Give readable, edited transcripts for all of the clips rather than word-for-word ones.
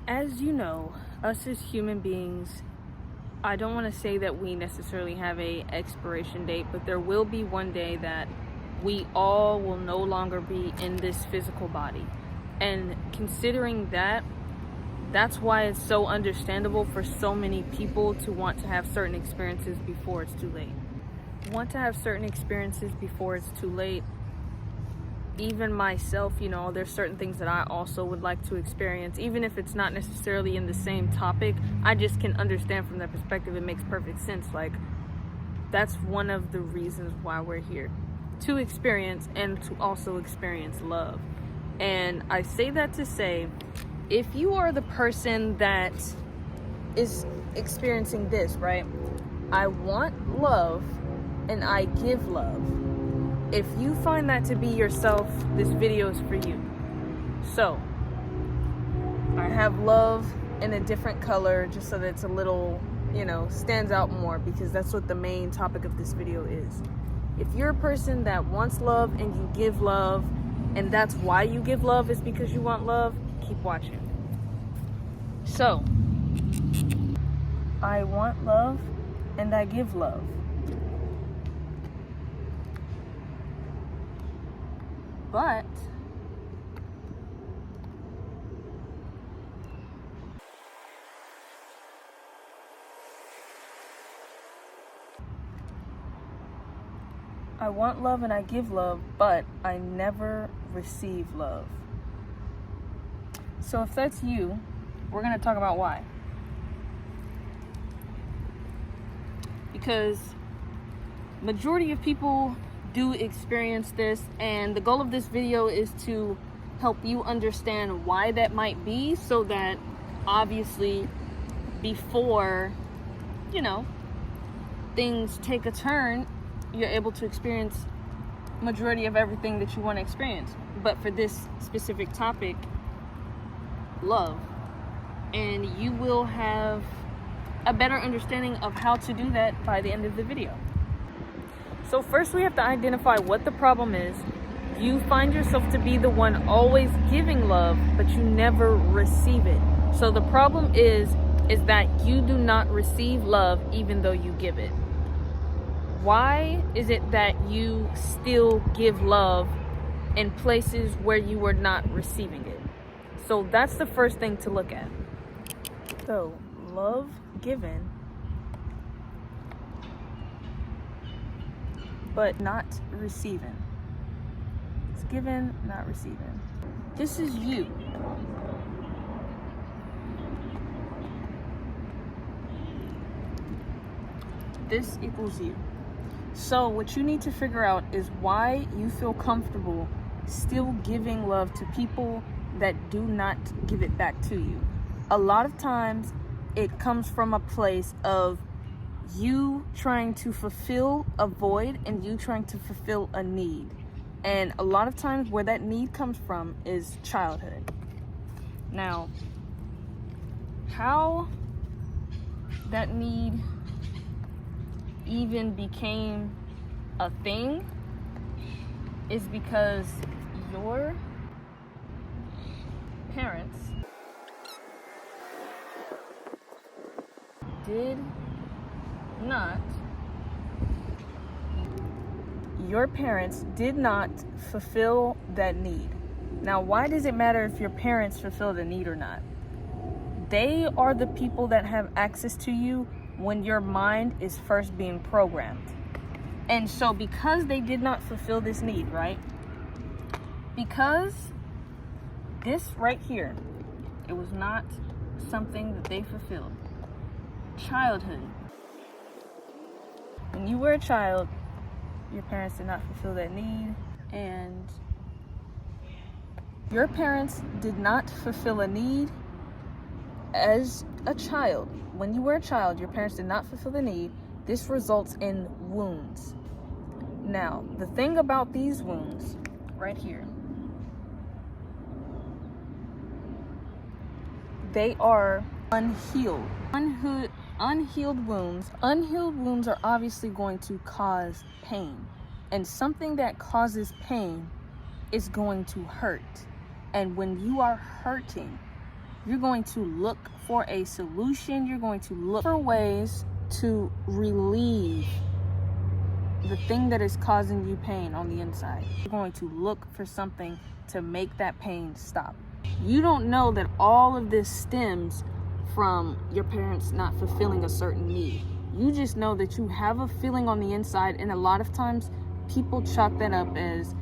As you know, us as human beings, I don't want to say that we necessarily have a expiration date, but there will be one day that we all will no longer be in this physical body. And considering that, that's why it's so understandable for so many people to want to have certain experiences before it's too late. Want to have certain experiences before it's too late. Even myself, there's certain things that I also would like to experience, even if it's not necessarily in the same topic. I just can understand from that perspective. It makes perfect sense. Like, that's one of the reasons why we're here, to experience and to also experience love. And I say that to say, if you are the person that is experiencing this, right? I want love and I give love. If you find that to be yourself, this video is for you. So, I have love in a different color just so that it's a little, stands out more, because that's what the main topic of this video is. If you're a person that wants love and you give love, and that's why you give love is because you want love, keep watching. So, I want love and I give love. But I want love and I give love, but I never receive love. So if that's you, we're going to talk about why. Because majority of people do experience this, and the goal of this video is to help you understand why that might be, so that obviously before things take a turn, you're able to experience majority of everything that you want to experience. But for this specific topic, love, and you will have a better understanding of how to do that by the end of the video. So first we have to identify what the problem is. You find yourself to be the one always giving love, but you never receive it. So the problem is that you do not receive love even though you give it. Why is it that you still give love in places where you are not receiving it? So that's the first thing to look at. So love given, but not receiving. It's given, not receiving. This is you. This equals you. So what you need to figure out is why you feel comfortable still giving love to people that do not give it back to you. A lot of times it comes from a place of you trying to fulfill a void and you trying to fulfill a need. And a lot of times where that need comes from is childhood. Now, how that need even became a thing is because your parents did not fulfill that need. Now, why does it matter if your parents fulfill the need or not? They are the people that have access to you when your mind is first being programmed. And so because they did not fulfill this need, right? Because this right here, it was not something that they fulfilled. Childhood. When you were a child, your parents did not fulfill that need, and your parents did not fulfill a need as a child. When you were a child, your parents did not fulfill the need. This results in wounds. Now, the thing about these wounds right here, they are unhealed. Unhealed wounds are obviously going to cause pain. And something that causes pain is going to hurt. And when you are hurting, You're going to look for a solution. You're going to look for ways to relieve the thing that is causing you pain on the inside. You're going to look for something to make that pain stop. You don't know that all of this stems from your parents not fulfilling a certain need. You just know that you have a feeling on the inside, and a lot of times people chalk that up as,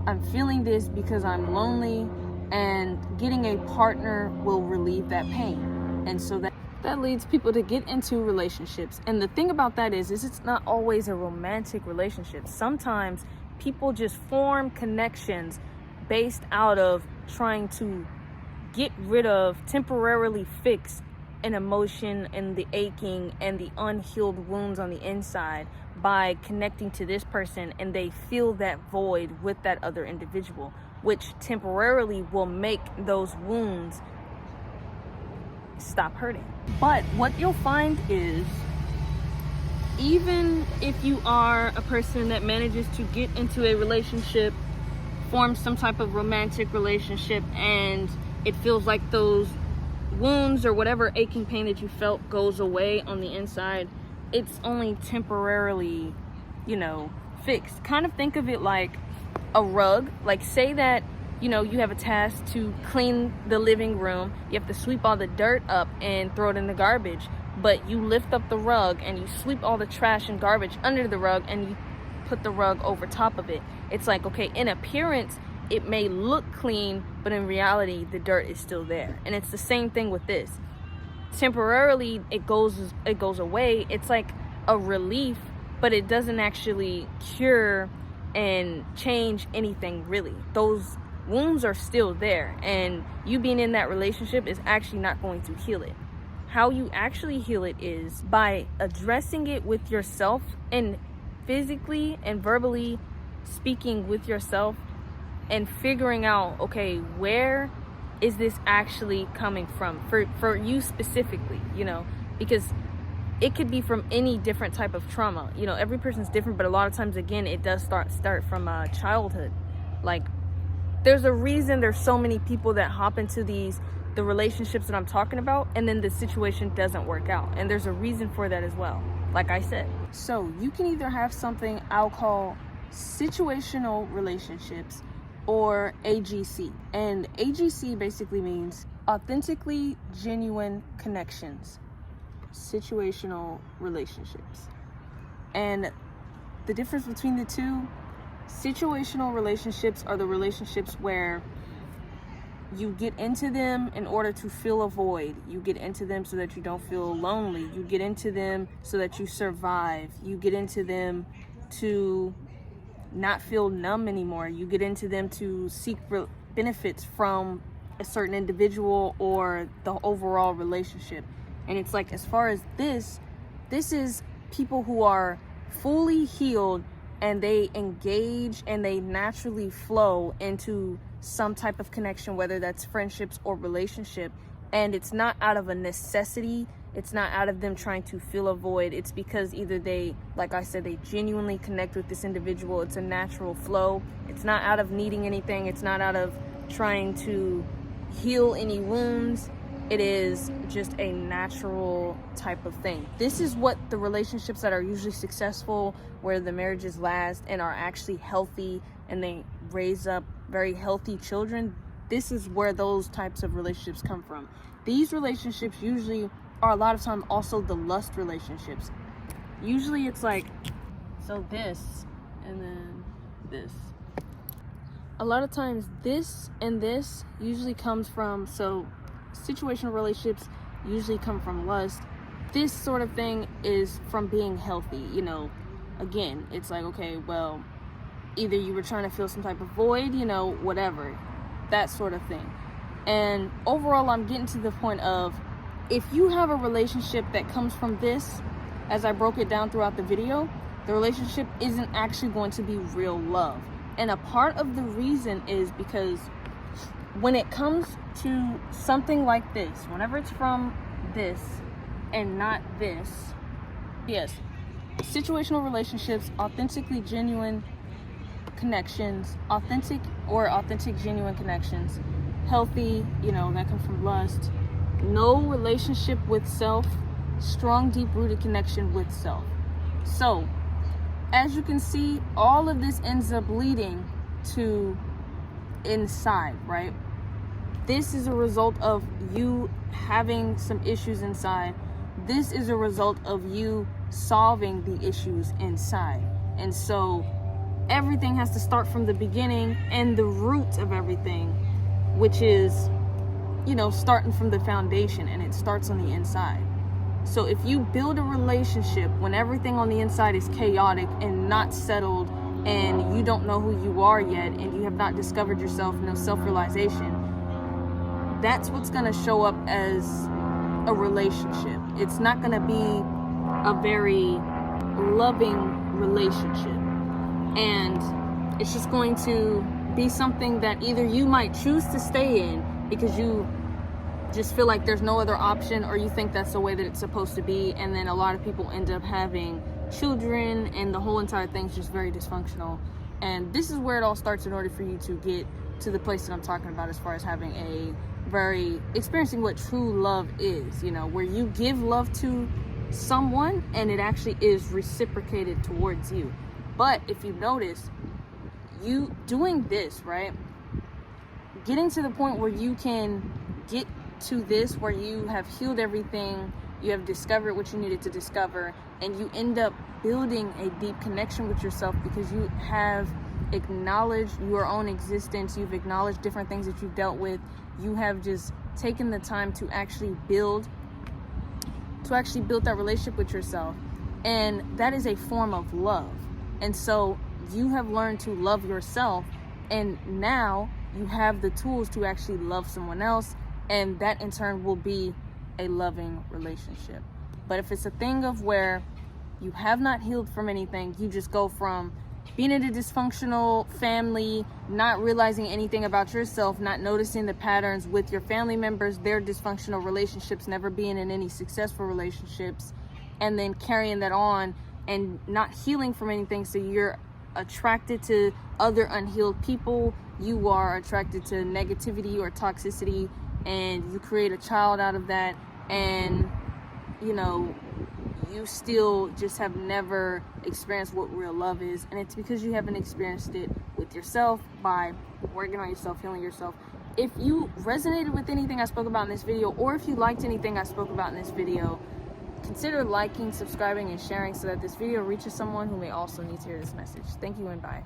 I'm feeling this because I'm lonely, and getting a partner will relieve that pain. And so that leads people to get into relationships. And the thing about that is it's not always a romantic relationship. Sometimes people just form connections based out of trying to get rid of, temporarily fix an emotion and the aching and the unhealed wounds on the inside by connecting to this person, and they feel that void with that other individual, which temporarily will make those wounds stop hurting. But what you'll find is, even if you are a person that manages to get into a relationship, form some type of romantic relationship, and it feels like those wounds or whatever aching pain that you felt goes away on the inside, it's only temporarily, fixed. Kind of think of it like a rug. Like, say that, you have a task to clean the living room. You have to sweep all the dirt up and throw it in the garbage. But you lift up the rug and you sweep all the trash and garbage under the rug and you put the rug over top of it. It's like, okay, in appearance, it may look clean, but in reality, the dirt is still there. And it's the same thing with this. Temporarily, it goes away. It's like a relief, but it doesn't actually cure and change anything, really. Those wounds are still there, and you being in that relationship is actually not going to heal it. How you actually heal it is by addressing it with yourself, and physically and verbally speaking with yourself, and figuring out, okay, where is this actually coming from for you specifically, because it could be from any different type of trauma. Every person's different, but a lot of times, again, it does start from childhood. Like, there's a reason there's so many people that hop into the relationships that I'm talking about, and then the situation doesn't work out. And there's a reason for that as well, like I said. So you can either have something I'll call situational relationships or AGC. And AGC basically means authentically genuine connections, situational relationships. And the difference between the two, situational relationships are the relationships where you get into them in order to fill a void. You get into them so that you don't feel lonely. You get into them so that you survive. You get into them to not feel numb anymore. You get into them to seek benefits from a certain individual or the overall relationship. And it's like, as far as this is people who are fully healed, and they engage and they naturally flow into some type of connection, whether that's friendships or relationship. And it's not out of a necessity. It's not out of them trying to fill a void. It's because either they, like I said, they genuinely connect with this individual. It's a natural flow. It's not out of needing anything. It's not out of trying to heal any wounds. It is just a natural type of thing. This is what the relationships that are usually successful, where the marriages last and are actually healthy and they raise up very healthy children. This is where those types of relationships come from. These relationships usually are a lot of time also the lust relationships. Usually it's like, so this and then this. A lot of times this and this usually comes from, so situational relationships usually come from lust. This sort of thing is from being healthy. Again, it's like, okay, well, either you were trying to fill some type of void, whatever, that sort of thing. And overall, I'm getting to the point of, if you have a relationship that comes from this, as I broke it down throughout the video, the relationship isn't actually going to be real love. And a part of the reason is because when it comes to something like this, whenever it's from this and not this, yes, situational relationships, authentically genuine connections, authentic genuine connections, healthy, that come from lust, no relationship with self, strong, deep-rooted connection with self. So, as you can see, all of this ends up leading to inside, right? This is a result of you having some issues inside. This is a result of you solving the issues inside. And so everything has to start from the beginning and the root of everything, which is, starting from the foundation, and it starts on the inside. So if you build a relationship when everything on the inside is chaotic and not settled, and you don't know who you are yet, and you have not discovered yourself, no self-realization, that's what's going to show up as a relationship. It's not going to be a very loving relationship. And it's just going to be something that either you might choose to stay in because you just feel like there's no other option, or you think that's the way that it's supposed to be. And then a lot of people end up having children, and the whole entire thing's just very dysfunctional. And this is where it all starts in order for you to get to the place that I'm talking about, as far as having experiencing what true love is, where you give love to someone and it actually is reciprocated towards you. But if you notice, you doing this, right, getting to the point where you can get to this, where you have healed everything, you have discovered what you needed to discover, and you end up building a deep connection with yourself because you have acknowledged your own existence, you've acknowledged different things that you've dealt with, you have just taken the time to actually build that relationship with yourself, and that is a form of love. And so you have learned to love yourself, and now you have the tools to actually love someone else, and that in turn will be a loving relationship. But if it's a thing of where you have not healed from anything, you just go from being in a dysfunctional family, not realizing anything about yourself, not noticing the patterns with your family members, their dysfunctional relationships, never being in any successful relationships, and then carrying that on and not healing from anything. So you're attracted to other unhealed people, you are attracted to negativity or toxicity, and you create a child out of that, and you still just have never experienced what real love is. And it's because you haven't experienced it with yourself by working on yourself, healing yourself. If you resonated with anything I spoke about in this video, or if you liked anything I spoke about in this video, consider liking, subscribing, and sharing so that this video reaches someone who may also need to hear this message. Thank you and bye.